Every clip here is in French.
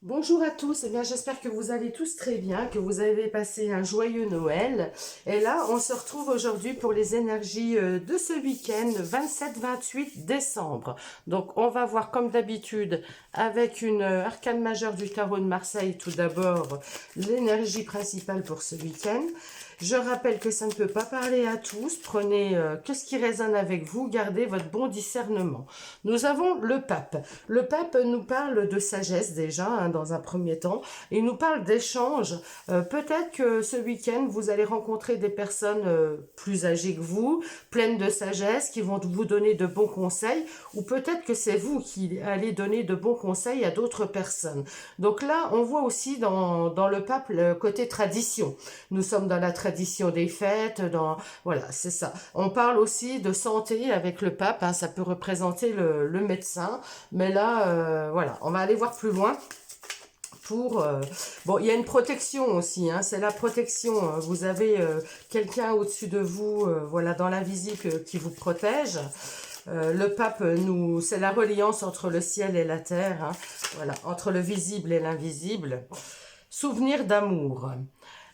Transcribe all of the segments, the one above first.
Bonjour à tous, eh bien j'espère que vous allez tous très bien, que vous avez passé un joyeux Noël. Et là, on se retrouve aujourd'hui pour les énergies de ce week-end, 27-28 décembre. Donc on va voir comme d'habitude avec une arcane majeure du tarot de Marseille tout d'abord l'énergie principale pour ce week-end. Je rappelle que ça ne peut pas parler à tous, prenez que ce qui résonne avec vous, gardez votre bon discernement. Nous avons le pape. Le pape nous parle de sagesse déjà, hein, dans un premier temps. Il nous parle d'échange. Peut-être que ce week-end, vous allez rencontrer des personnes plus âgées que vous, pleines de sagesse, qui vont vous donner de bons conseils, ou peut-être que c'est vous qui allez donner de bons conseils à d'autres personnes. Donc là, on voit aussi dans le pape le côté tradition. Nous sommes dans la tradition des fêtes, voilà, c'est ça. On parle aussi de santé avec le pape, hein, ça peut représenter le médecin, mais là, voilà, on va aller voir plus loin. Bon, il y a une protection aussi, hein, c'est la protection. Vous avez quelqu'un au-dessus de vous, voilà, dans l'invisible qui vous protège. Le pape, c'est la reliance entre le ciel et la terre, hein, voilà, entre le visible et l'invisible. Souvenir d'amour.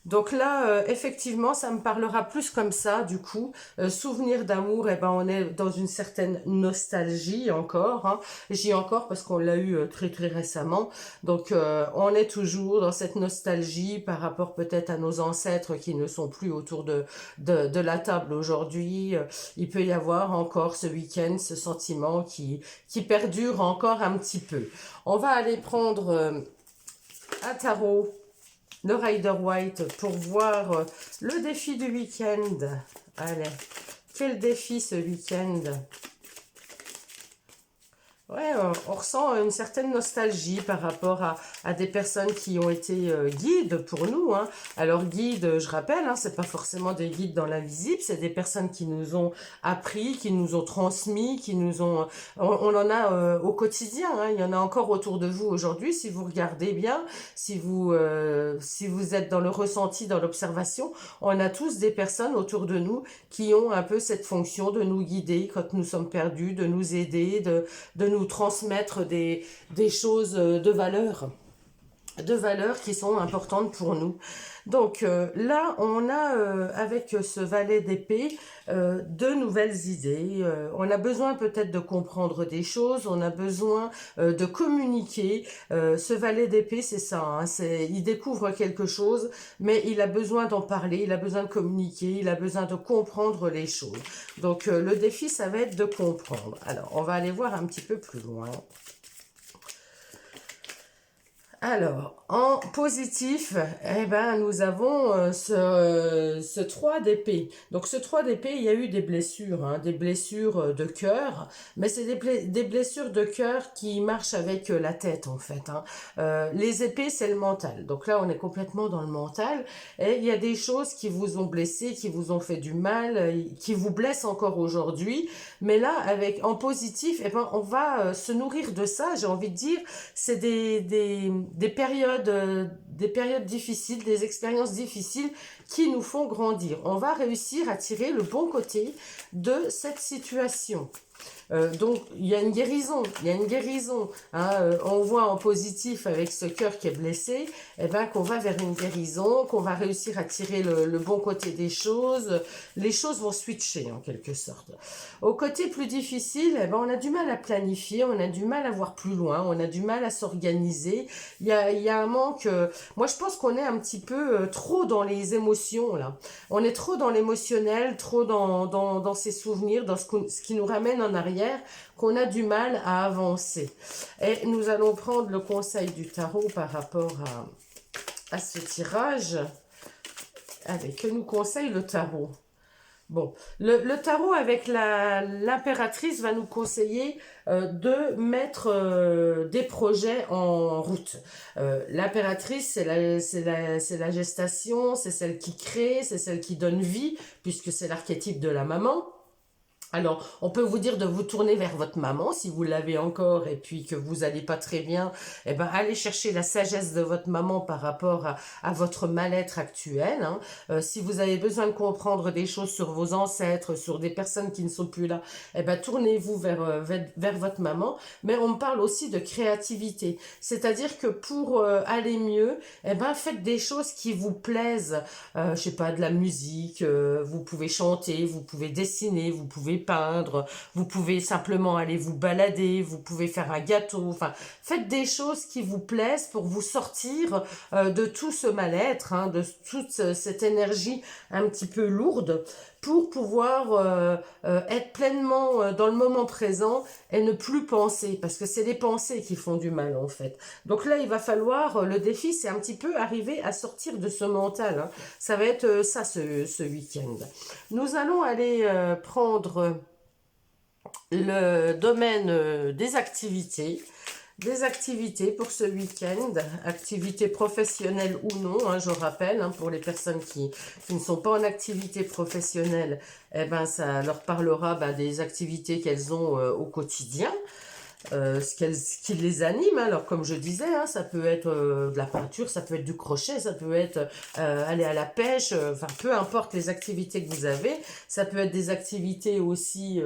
Donc là, effectivement, ça me parlera plus comme ça, du coup. Souvenir d'amour, eh ben, on est dans une certaine nostalgie encore. Hein. J'y encore parce qu'on l'a eu très très récemment. Donc, on est toujours dans cette nostalgie par rapport peut-être à nos ancêtres qui ne sont plus autour de la table aujourd'hui. Il peut y avoir encore ce week-end, ce sentiment qui perdure encore un petit peu. On va aller prendre un tarot, le Rider White, pour voir le défi du week-end. Allez, quel défi ce week-end? Ouais, on ressent une certaine nostalgie par rapport à des personnes qui ont été guides pour nous. Hein. Alors guides, je rappelle, hein, c'est pas forcément des guides dans l'invisible, c'est des personnes qui nous ont appris, qui nous ont transmis, qui nous ont... On en a au quotidien, hein. Il y en a encore autour de vous aujourd'hui, si vous regardez bien, si vous êtes dans le ressenti, dans l'observation, on a tous des personnes autour de nous qui ont un peu cette fonction de nous guider quand nous sommes perdus, de nous aider, de nous transmettre des choses de valeurs qui sont importantes pour nous. Donc là, on a avec ce valet d'épée de nouvelles idées. On a besoin peut-être de comprendre des choses, on a besoin de communiquer. Ce valet d'épée, c'est ça, hein, il découvre quelque chose, mais il a besoin d'en parler, il a besoin de communiquer, il a besoin de comprendre les choses. Donc le défi, ça va être de comprendre. Alors, on va aller voir un petit peu plus loin. Alors, en positif, eh ben, nous avons ce 3 d'épée. Donc, ce 3 d'épée, il y a eu des blessures, hein, des blessures de cœur, mais c'est des blessures de cœur qui marchent avec la tête, en fait. Hein. Les épées, c'est le mental. Donc là, on est complètement dans le mental. Et il y a des choses qui vous ont blessé, qui vous ont fait du mal, qui vous blessent encore aujourd'hui. Mais là, en positif, eh ben, on va se nourrir de ça, j'ai envie de dire. C'est des périodes difficiles, des expériences difficiles qui nous font grandir. On va réussir à tirer le bon côté de cette situation. Donc il y a une guérison, hein, on voit en positif avec ce cœur qui est blessé, eh ben, qu'on va vers une guérison, qu'on va réussir à tirer le bon côté des choses, les choses vont switcher en quelque sorte. Au côté plus difficile, eh ben, on a du mal à planifier, on a du mal à voir plus loin, on a du mal à s'organiser, il y a un manque, moi je pense qu'on est un petit peu trop dans les émotions là, on est trop dans l'émotionnel, trop dans ses souvenirs, dans ce qui nous ramène en arrière, qu'on a du mal à avancer. Et nous allons prendre le conseil du tarot par rapport à ce tirage. Allez, que nous conseille le tarot? Bon, le tarot avec l'impératrice va nous conseiller de mettre des projets en route. L'impératrice, c'est la gestation, c'est celle qui crée, c'est celle qui donne vie, puisque c'est l'archétype de la maman. Alors, on peut vous dire de vous tourner vers votre maman si vous l'avez encore et puis que vous n'allez pas très bien. Eh ben, allez chercher la sagesse de votre maman par rapport à votre mal-être actuel. Hein. Si vous avez besoin de comprendre des choses sur vos ancêtres, sur des personnes qui ne sont plus là, eh ben, tournez-vous vers votre maman. Mais on me parle aussi de créativité. C'est-à-dire que pour aller mieux, eh ben, faites des choses qui vous plaisent. Je sais pas, de la musique, vous pouvez chanter, vous pouvez dessiner, vous pouvez peindre, vous pouvez simplement aller vous balader, vous pouvez faire un gâteau, enfin, faites des choses qui vous plaisent pour vous sortir de tout ce mal-être, hein, de toute cette énergie un petit peu lourde, pour pouvoir être pleinement dans le moment présent et ne plus penser, parce que c'est les pensées qui font du mal en fait. Donc là, il va falloir, le défi, c'est un petit peu arriver à sortir de ce mental, hein. Ça va être ça ce week-end. Nous allons aller prendre le domaine des activités. Des activités pour ce week-end, activités professionnelles ou non, hein, je rappelle, hein, pour les personnes qui ne sont pas en activité professionnelle, eh ben, ça leur parlera des activités qu'elles ont au quotidien. Ce qui les anime. Alors, comme je disais, hein, ça peut être de la peinture, ça peut être du crochet, ça peut être aller à la pêche, enfin, peu importe les activités que vous avez. Ça peut être des activités aussi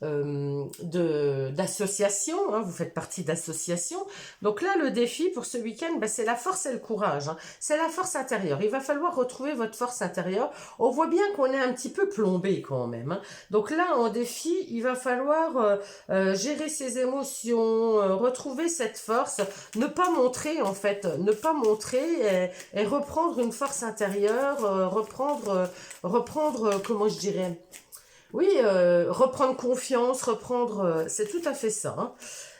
d'association, hein, vous faites partie d'associations. Donc là, le défi pour ce week-end, c'est la force et le courage. Hein. C'est la force intérieure. Il va falloir retrouver votre force intérieure. On voit bien qu'on est un petit peu plombé quand même. Hein. Donc là, en défi, il va falloir gérer ses émotions, retrouver cette force, ne pas montrer en fait, ne pas montrer et reprendre une force intérieure, reprendre, comment je dirais, oui, reprendre confiance, c'est tout à fait ça. Hein.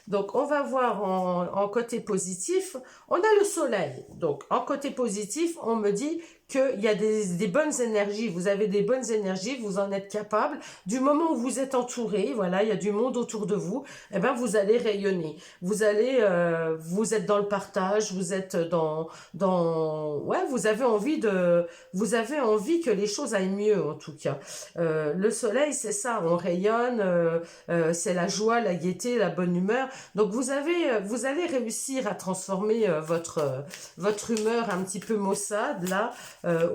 Donc, on va voir en côté positif, on a le soleil. Donc, en côté positif, on me dit qu'il y a des bonnes énergies, vous avez des bonnes énergies, vous en êtes capable. Du moment où vous êtes entouré, voilà, il y a du monde autour de vous, eh ben, vous allez rayonner. Vous êtes dans le partage, vous êtes ouais, vous avez envie que les choses aillent mieux, en tout cas. Le soleil, c'est ça, on rayonne, c'est la joie, la gaieté, la bonne humeur. Donc vous allez réussir à transformer votre humeur un petit peu maussade là.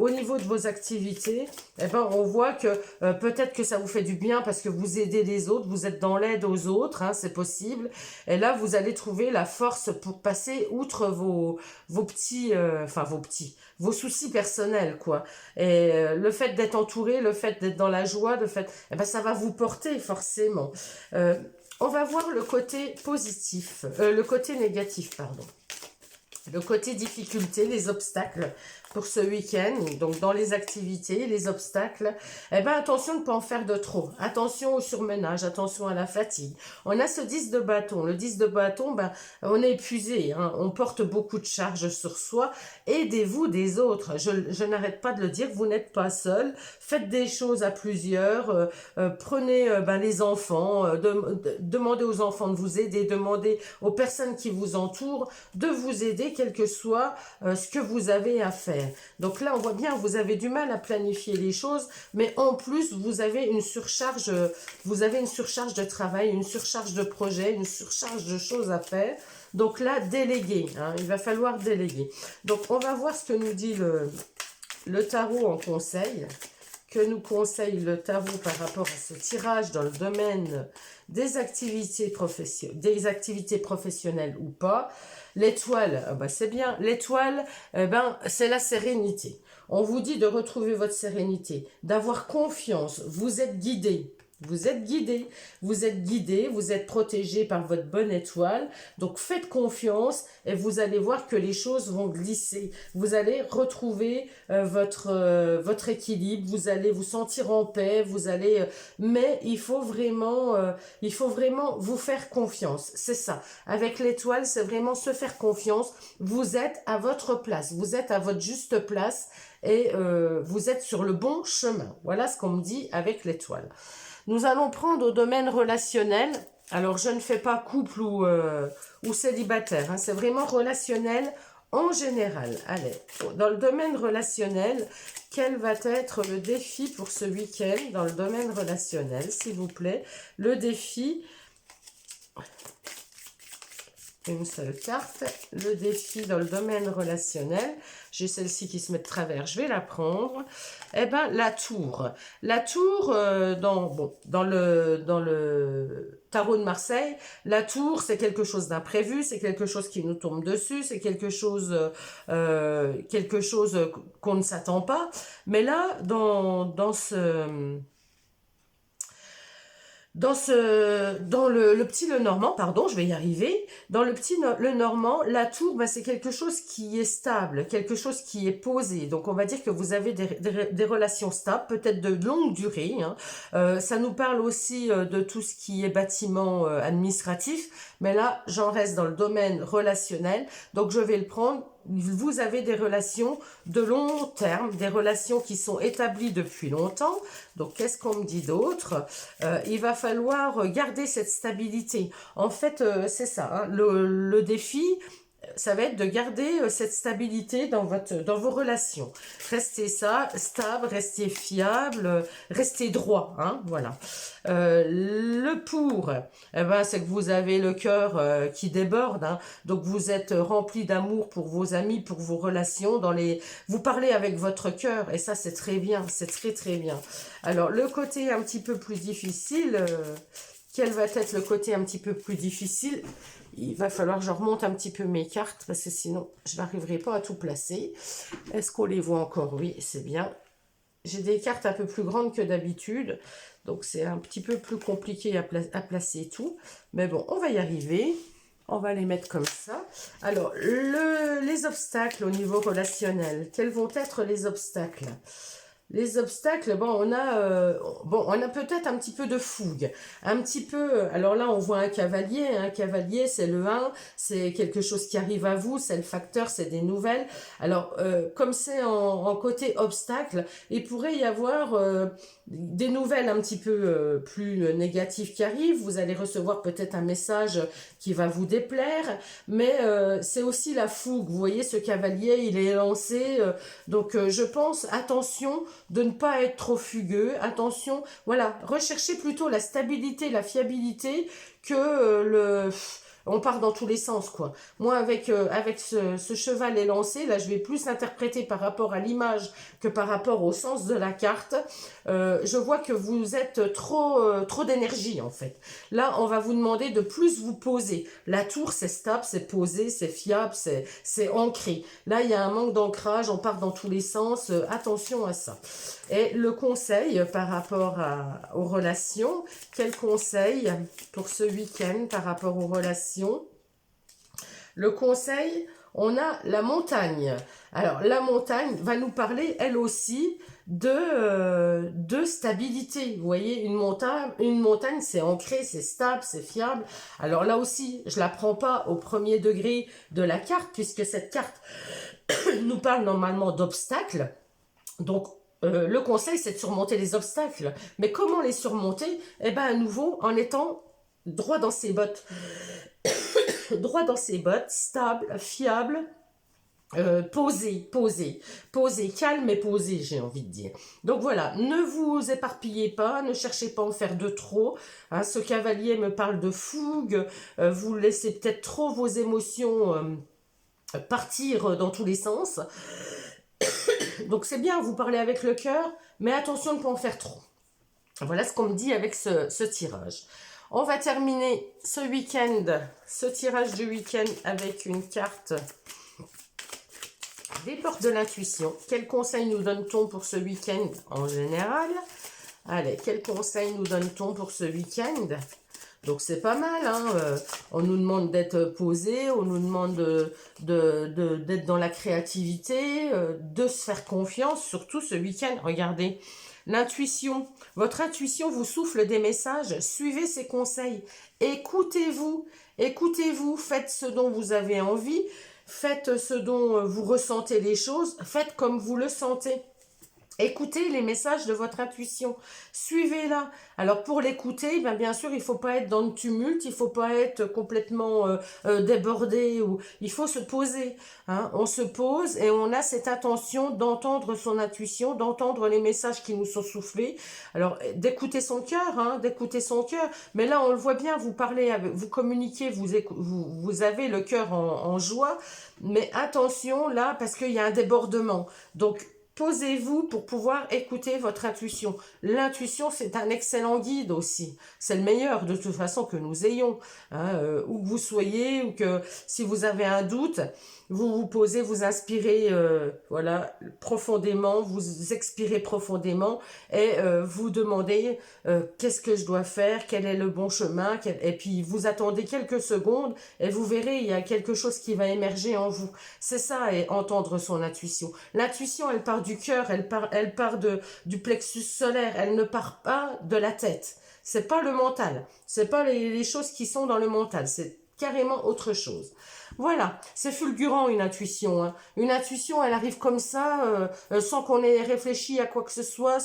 Au niveau de vos activités, eh ben, on voit que peut-être que ça vous fait du bien parce que vous aidez les autres, vous êtes dans l'aide aux autres, hein, c'est possible. Et là, vous allez trouver la force pour passer outre vos soucis personnels, quoi. Et le fait d'être entouré, le fait d'être dans la joie, eh ben, ça va vous porter forcément. On va voir le côté positif, le côté négatif, pardon. Le côté difficulté, les obstacles pour ce week-end, donc dans les activités, les obstacles, eh ben attention de ne pas en faire de trop. Attention au surmenage, attention à la fatigue. On a ce 10 de bâton. Le 10 de bâton, on est épuisé, hein, on porte beaucoup de charges sur soi. Aidez-vous des autres. Je n'arrête pas de le dire, vous n'êtes pas seul. Faites des choses à plusieurs. Prenez les enfants, demandez aux enfants de vous aider, demandez aux personnes qui vous entourent de vous aider, quel que soit ce que vous avez à faire. Donc là, on voit bien, vous avez du mal à planifier les choses, mais en plus, vous avez une surcharge de travail, une surcharge de projets, une surcharge de choses à faire. Donc là, déléguer, hein, il va falloir déléguer. Donc, on va voir ce que nous dit le tarot en conseil. Que nous conseille le tarot par rapport à ce tirage dans le domaine des activités professionnelles ou pas. L'étoile, c'est bien. L'étoile, c'est la sérénité. On vous dit de retrouver votre sérénité, d'avoir confiance. Vous êtes guidé. Vous êtes guidé, vous êtes protégé par votre bonne étoile. Donc faites confiance et vous allez voir que les choses vont glisser. Vous allez retrouver votre équilibre, vous allez vous sentir en paix, mais il faut vraiment vous faire confiance. C'est ça. Avec l'étoile, c'est vraiment se faire confiance. Vous êtes à votre place, vous êtes à votre juste place et vous êtes sur le bon chemin. Voilà ce qu'on me dit avec l'étoile. Nous allons prendre au domaine relationnel. Alors, je ne fais pas couple ou célibataire. Hein, c'est vraiment relationnel En général, allez, dans le domaine relationnel, quel va être le défi pour ce week-end dans le domaine relationnel, s'il vous plaît? Le défi, une seule carte, le défi dans le domaine relationnel. J'ai celle-ci qui se met de travers, je vais la prendre. Eh bien, la tour. La tour, dans le tarot de Marseille, la tour, c'est quelque chose d'imprévu, c'est quelque chose qui nous tombe dessus, c'est quelque chose qu'on ne s'attend pas. Mais là, dans le petit Lenormand, pardon, je vais y arriver. Dans le petit Lenormand, la tour, ben, c'est quelque chose qui est stable, quelque chose qui est posé. Donc, on va dire que vous avez des relations stables, peut-être de longue durée. Hein. Ça nous parle aussi de tout ce qui est bâtiment administratif. Mais là, j'en reste dans le domaine relationnel. Donc, je vais le prendre. Vous avez des relations de long terme, des relations qui sont établies depuis longtemps. Donc, qu'est-ce qu'on me dit d'autre? Il va falloir garder cette stabilité. En fait, c'est ça. Hein, le défi, ça va être de garder cette stabilité dans vos relations. Restez stable, restez fiable, restez droit. Hein, voilà. Le pour, eh ben, c'est que vous avez le cœur qui déborde. Hein, donc, vous êtes rempli d'amour pour vos amis, pour vos relations. Vous parlez avec votre cœur et ça, c'est très bien. C'est très, très bien. Alors, le côté un petit peu plus difficile... quel va être le côté un petit peu plus difficile? Il va falloir que je remonte un petit peu mes cartes parce que sinon, je n'arriverai pas à tout placer. Est-ce qu'on les voit encore? Oui, c'est bien. J'ai des cartes un peu plus grandes que d'habitude. Donc, c'est un petit peu plus compliqué à placer tout. Mais bon, on va y arriver. On va les mettre comme ça. Alors, les obstacles au niveau relationnel. Quels vont être les obstacles? Les obstacles, bon, on a peut-être un petit peu de fougue, un petit peu, alors là, on voit un cavalier, c'est le 1, c'est quelque chose qui arrive à vous, c'est le facteur, c'est des nouvelles. Alors, comme c'est en côté obstacle, il pourrait y avoir des nouvelles un petit peu plus négatives qui arrivent, vous allez recevoir peut-être un message qui va vous déplaire, mais c'est aussi la fougue, vous voyez, ce cavalier, il est lancé, donc je pense, attention, de ne pas être trop fugueux, attention, voilà, recherchez plutôt la stabilité, la fiabilité que on part dans tous les sens, quoi. Moi, avec ce cheval élancé, là, je vais plus l'interpréter par rapport à l'image que par rapport au sens de la carte. Je vois que vous êtes trop d'énergie, en fait. Là, on va vous demander de plus vous poser. La tour, c'est stable, c'est posé, c'est fiable, c'est ancré. Là, il y a un manque d'ancrage, on part dans tous les sens. Attention à ça. Et le conseil par rapport aux relations, quel conseil pour ce week-end par rapport aux relations? Le conseil, on a la montagne. Alors, la montagne va nous parler, elle aussi, de stabilité. Vous voyez, une montagne, c'est ancré, c'est stable, c'est fiable. Alors là aussi, je ne la prends pas au premier degré de la carte, puisque cette carte nous parle normalement d'obstacles. Donc, le conseil, c'est de surmonter les obstacles. Mais comment les surmonter? Eh bien, à nouveau, en étant droit dans ses bottes. Droit dans ses bottes, stable, fiable, posé, calme et posé, j'ai envie de dire. Donc voilà, ne vous éparpillez pas, ne cherchez pas à en faire de trop. Hein, ce cavalier me parle de fougue, vous laissez peut-être trop vos émotions partir dans tous les sens. Donc c'est bien, vous parlez avec le cœur, mais attention de ne pas en faire trop. Voilà ce qu'on me dit avec ce tirage. On va terminer ce week-end, ce tirage du week-end avec une carte des portes de l'intuition. Quel conseil nous donne-t-on pour ce week-end en général? Allez, quel conseil nous donne-t-on pour ce week-end? Donc c'est pas mal, hein. On nous demande d'être posé, on nous demande d'être dans la créativité, de se faire confiance, surtout ce week-end. Regardez, l'intuition, votre intuition vous souffle des messages, suivez ses conseils, écoutez-vous, faites ce dont vous avez envie, faites ce dont vous ressentez les choses, faites comme vous le sentez. Écoutez les messages de votre intuition, suivez-la. Alors pour l'écouter, ben bien sûr, il faut pas être dans le tumulte, il faut pas être complètement débordé, ou il faut se poser. Hein. On se pose et on a cette intention d'entendre son intuition, d'entendre les messages qui nous sont soufflés. Alors d'écouter son cœur, hein, d'écouter son cœur. Mais là, on le voit bien, vous parlez, vous communiquez, vous avez le cœur en joie. Mais attention là, parce qu'il y a un débordement. Donc posez-vous pour pouvoir écouter votre intuition. L'intuition, c'est un excellent guide aussi. C'est le meilleur de toute façon que nous ayons. Hein, où que vous soyez, ou que si vous avez un doute, vous vous posez, vous inspirez voilà, profondément, vous expirez profondément et vous demandez qu'est-ce que je dois faire, quel est le bon chemin, et puis vous attendez quelques secondes et vous verrez, il y a quelque chose qui va émerger en vous. C'est ça, et entendre son intuition. L'intuition, elle part du cœur, elle part du plexus solaire, elle ne part pas de la tête. C'est pas le mental, c'est pas les choses qui sont dans le mental, c'est carrément autre chose. Voilà, c'est fulgurant une intuition. Hein. Une intuition, elle arrive comme ça, sans qu'on ait réfléchi à quoi que ce soit,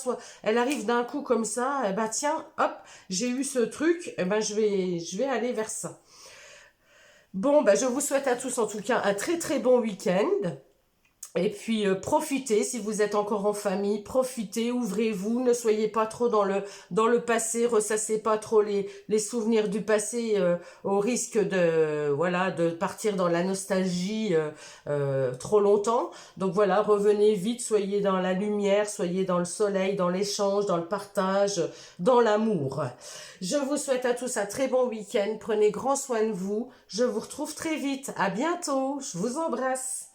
elle arrive d'un coup comme ça, et ben tiens, hop, j'ai eu ce truc, et ben je vais aller vers ça. Bon, ben je vous souhaite à tous en tout cas un très très bon week-end. Et puis profitez, si vous êtes encore en famille, profitez, ouvrez-vous, ne soyez pas trop dans le passé, ressassez pas trop les souvenirs du passé au risque de voilà de partir dans la nostalgie trop longtemps. Donc voilà, revenez vite, soyez dans la lumière, soyez dans le soleil, dans l'échange, dans le partage, dans l'amour. Je vous souhaite à tous un très bon week-end, prenez grand soin de vous, je vous retrouve très vite, à bientôt, je vous embrasse.